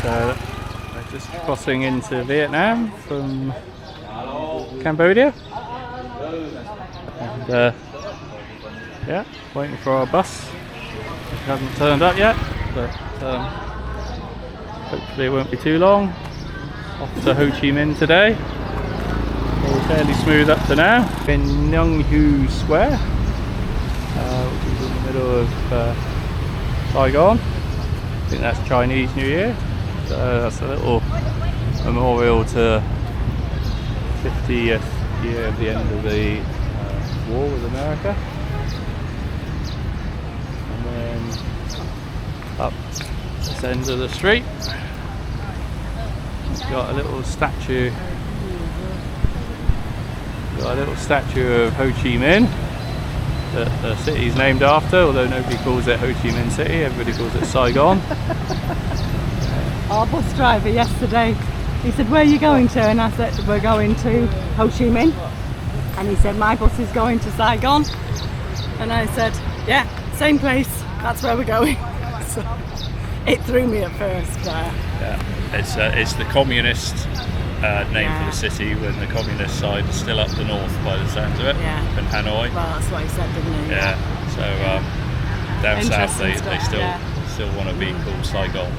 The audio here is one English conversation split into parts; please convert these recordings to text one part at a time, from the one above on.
So we're just crossing into Vietnam from Cambodia. And yeah, waiting for our bus. It hasn't turned up yet, but hopefully it won't be too long. Off to Ho Chi Minh today. All fairly smooth up to now. In Nung Hu Square, which is in the middle of Saigon. I think that's Chinese New Year. So that's a little memorial to 50th year of the end of the war with America. And then up this end of the street, we've got a little statue. Got a little statue of Ho Chi Minh that the city's named after, although nobody calls it Ho Chi Minh City, everybody calls it Saigon. Our bus driver yesterday, he said, "Where are you going to?" And I said, "We're going to Ho Chi Minh." And he said, "My bus is going to Saigon." And I said, "Yeah, same place, that's where we're going." So it threw me at first. Yeah, it's the communist name for the city, when the communist side is still up the north by the sounds of it, in Hanoi. Well, that's what he said, didn't he? Yeah, so down south they still want to be called Saigon.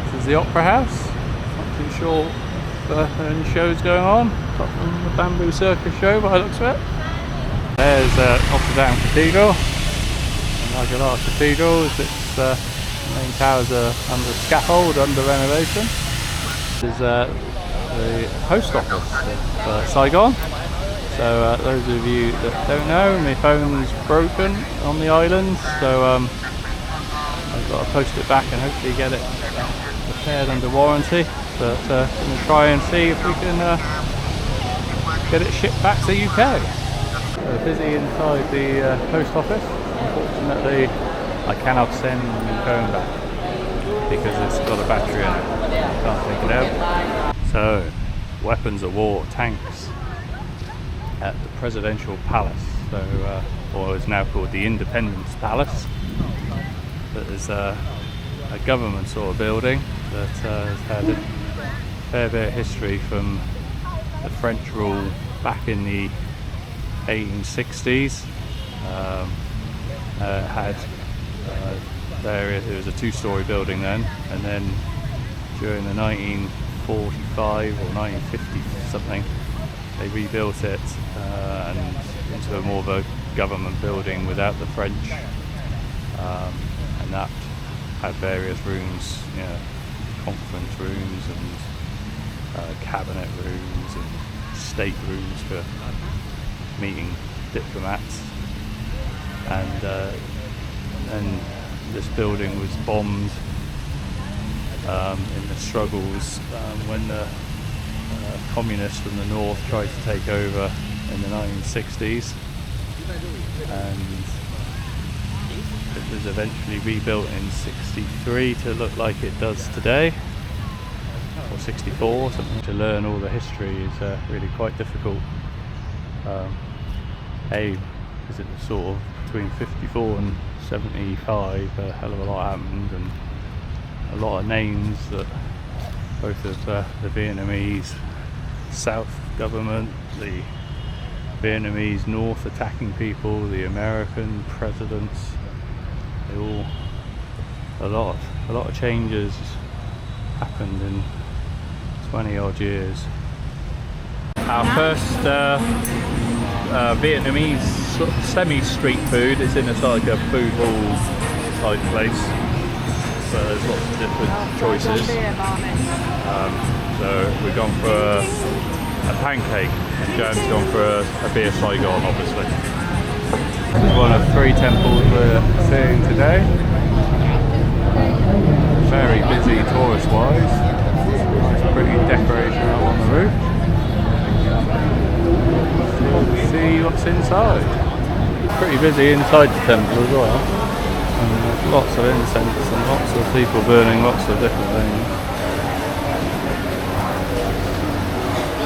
This is the Opera House. Not too sure if any shows going on, apart from the Bamboo Circus show by the looks of it. There's Notre Dame Cathedral. And like a lot of cathedrals, the main towers are under scaffold, under renovation. This is the post office of Saigon. So those of you that don't know, my phone's broken on the island, so I've got to post it back and hopefully get it repaired under warranty. But I'm going to try and see if we can get it shipped back to the UK. So busy inside the post office. Unfortunately, I cannot send my phone back because it's got a battery in it. I can't take it out. So, weapons of war, tanks at the Presidential Palace, so, or is now called the Independence Palace. That is a government sort of building that has had a fair bit of history from the French rule back in the 1860s. It was a two-story building then, and then during the 1945 or 1950 something, they rebuilt it and into a more of a government building without the French, and that had various rooms, conference rooms and cabinet rooms and state rooms for meeting diplomats, and this building was bombed in the struggles when the communists from the north tried to take over in the 1960s, and it was eventually rebuilt in 63 to look like it does today, or 64 or something. To learn all the history is really quite difficult. Because it was sort of between 54 and 75, a hell of a lot happened, and a lot of names that both of the Vietnamese South government, the Vietnamese North attacking people, the American presidents, a lot of changes happened in 20 odd years. Our first Vietnamese sort of semi-street food is in a sort of like a food hall type place, so there's lots of different choices. So we've gone for a pancake, and Jan's gone for a beer Saigon, obviously. This is one of 3 temples we're seeing today. Very busy tourist-wise. Nice pretty decoration up on the roof. Let's see what's inside. Pretty busy inside the temple as well. And there's lots of incense and lots of people burning lots of different things.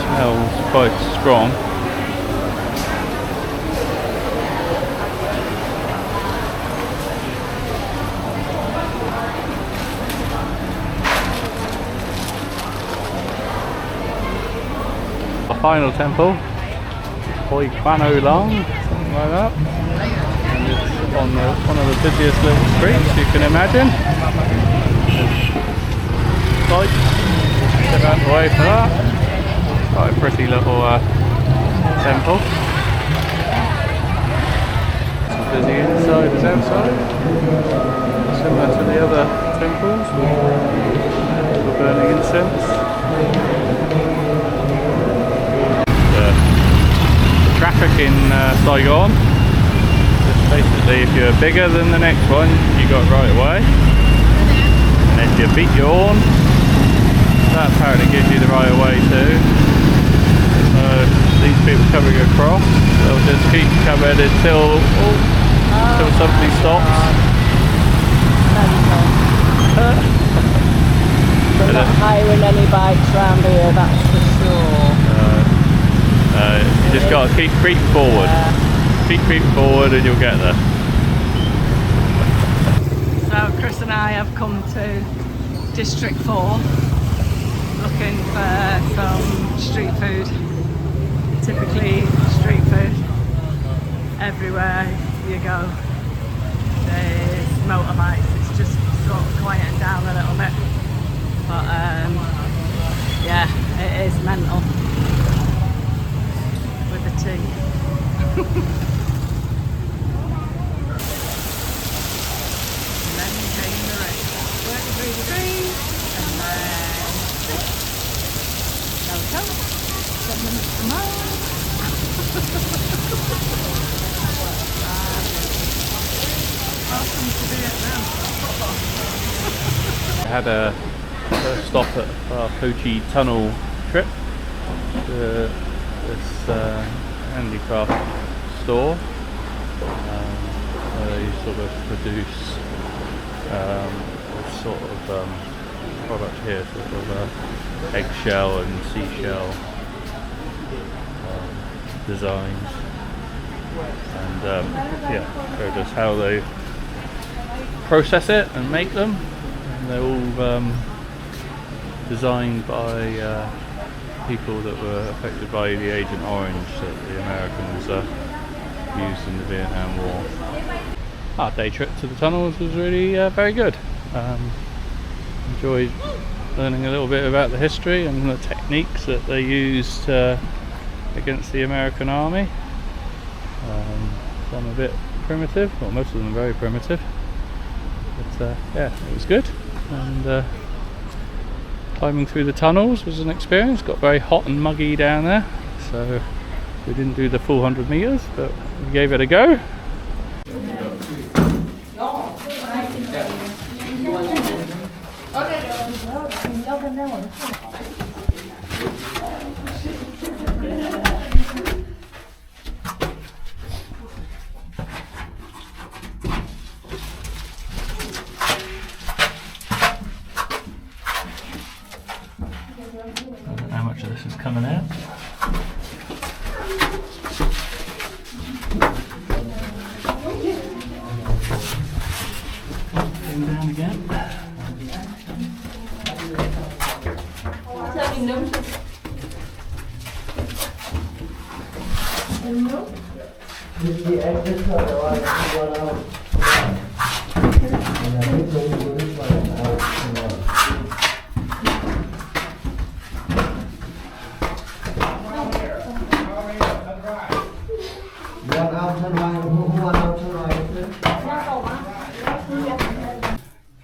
Smells quite strong. final temple, Hoi Long, something like that. And it's on one of the busiest little streets you can imagine. Like, step out the way for that. Quite a pretty little temple. As busy inside as outside. Similar to the other temples, for burning incense. The traffic in Saigon. Basically, if you're bigger than the next one, you got right away. And if you beat your horn, that apparently gives you the right away too. These people coming across, they'll just keep coming until something stops. They're not hiring any bikes around here, that's for sure. You just got to keep creeping forward. Keep creeping forward and you'll get there. So Chris and I have come to District 4 looking for some street food. Typically street food everywhere you go. There's motorbikes, it's just sort of quieting down a little bit. But yeah, it is mental with the tea. And then came the rest. Working through the trees and then go. 7 minutes to mile. Welcome to Vietnam. I had a first stop at our Ho Chi Tunnel trip to this handicraft store where they sort of produce this sort of product here, sort of eggshell and seashell designs, and yeah, showed us how they process it and make them. And they're all designed by people that were affected by the Agent Orange that the Americans used in the Vietnam War. Our day trip to the tunnels was really very good. Enjoyed learning a little bit about the history and the techniques that they used against the American army. Some a bit primitive, well, most of them very primitive, but yeah, it was good. And climbing through the tunnels was an experience. Got very hot and muggy down there, so we didn't do the full 100 meters, but we gave it a go. How much of this is coming out? Going down again.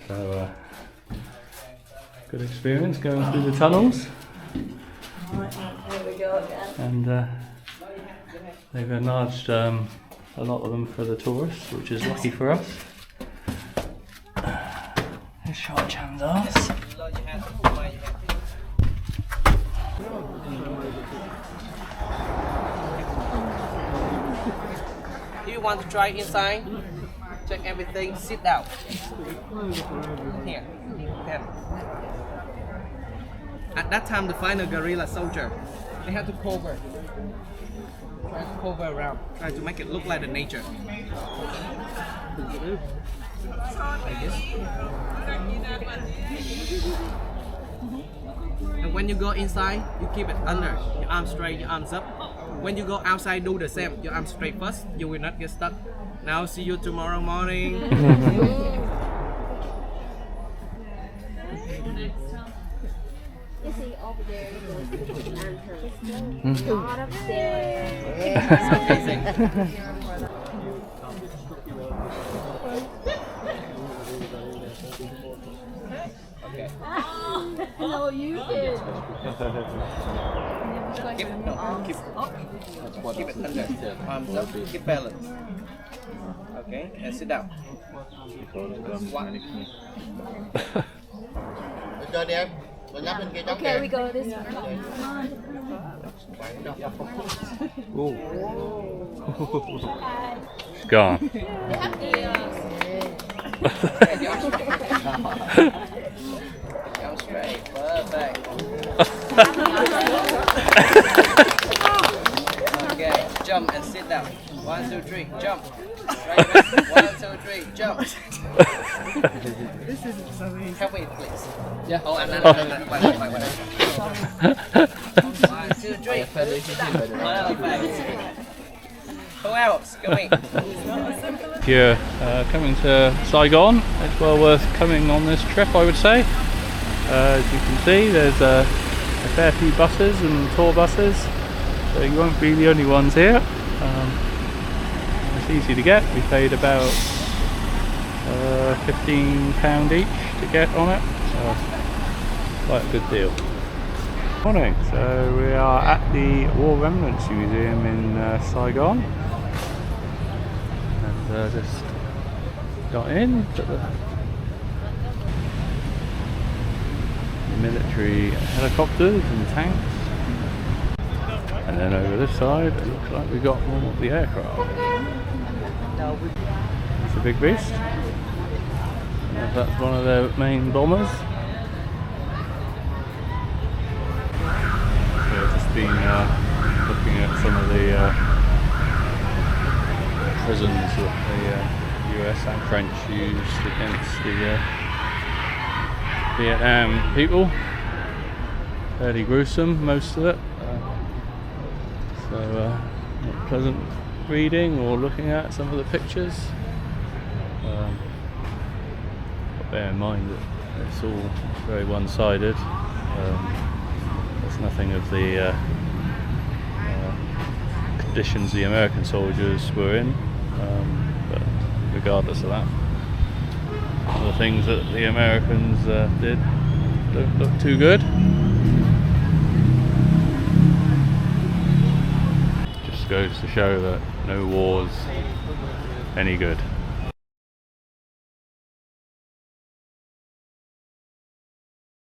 So good experience going through the tunnels. Here we go again. And they've enlarged a lot of them for the tourists, which is lucky for us. Here's Short Chan's arse. Do you want to try inside? Check everything, sit down. Here, pen. At that time, the final guerrilla soldier, they had to cover. Try to cover around. Try to make it look like the nature. Like this. And when you go inside, you keep it under. Your arms straight, your arms up. When you go outside, do the same. Your arms straight first. You will not get stuck. Now see you tomorrow morning. You see over there, and her. Lot of stairs. No, you did. Keep it under. Arms up. Keep balance. Okay, and sit down. One. Okay, we go this way. It's gone. Jump straight. Perfect. Okay, jump and sit down. 1, 2, 3, jump. Right back. 1, 2, 3, jump. Help me, please. Yeah. Oh, and then. 1, 2, 3. Perfect. Who else? Coming. If you're coming to Saigon, it's well worth coming on this trip, I would say. As you can see, there's a fair few buses and tour buses, so you won't be the only ones here. It's easy to get. We paid about £15 each to get on it, so quite a good deal. Morning. So we are at the War Remnants Museum in Saigon, and just got in to the military helicopters and tanks, and then over this side it looks like we got more of the aircraft. It's a big beast. That's one of their main bombers. So I've just been looking at some of the prisons that the US and French used against the Vietnam people. Fairly gruesome, most of it. So not pleasant reading or looking at some of the pictures. But bear in mind that it's all very one-sided. There's nothing of the conditions the American soldiers were in, but regardless of that, the things that the Americans did don't look too good. Just goes to show that no war's any good.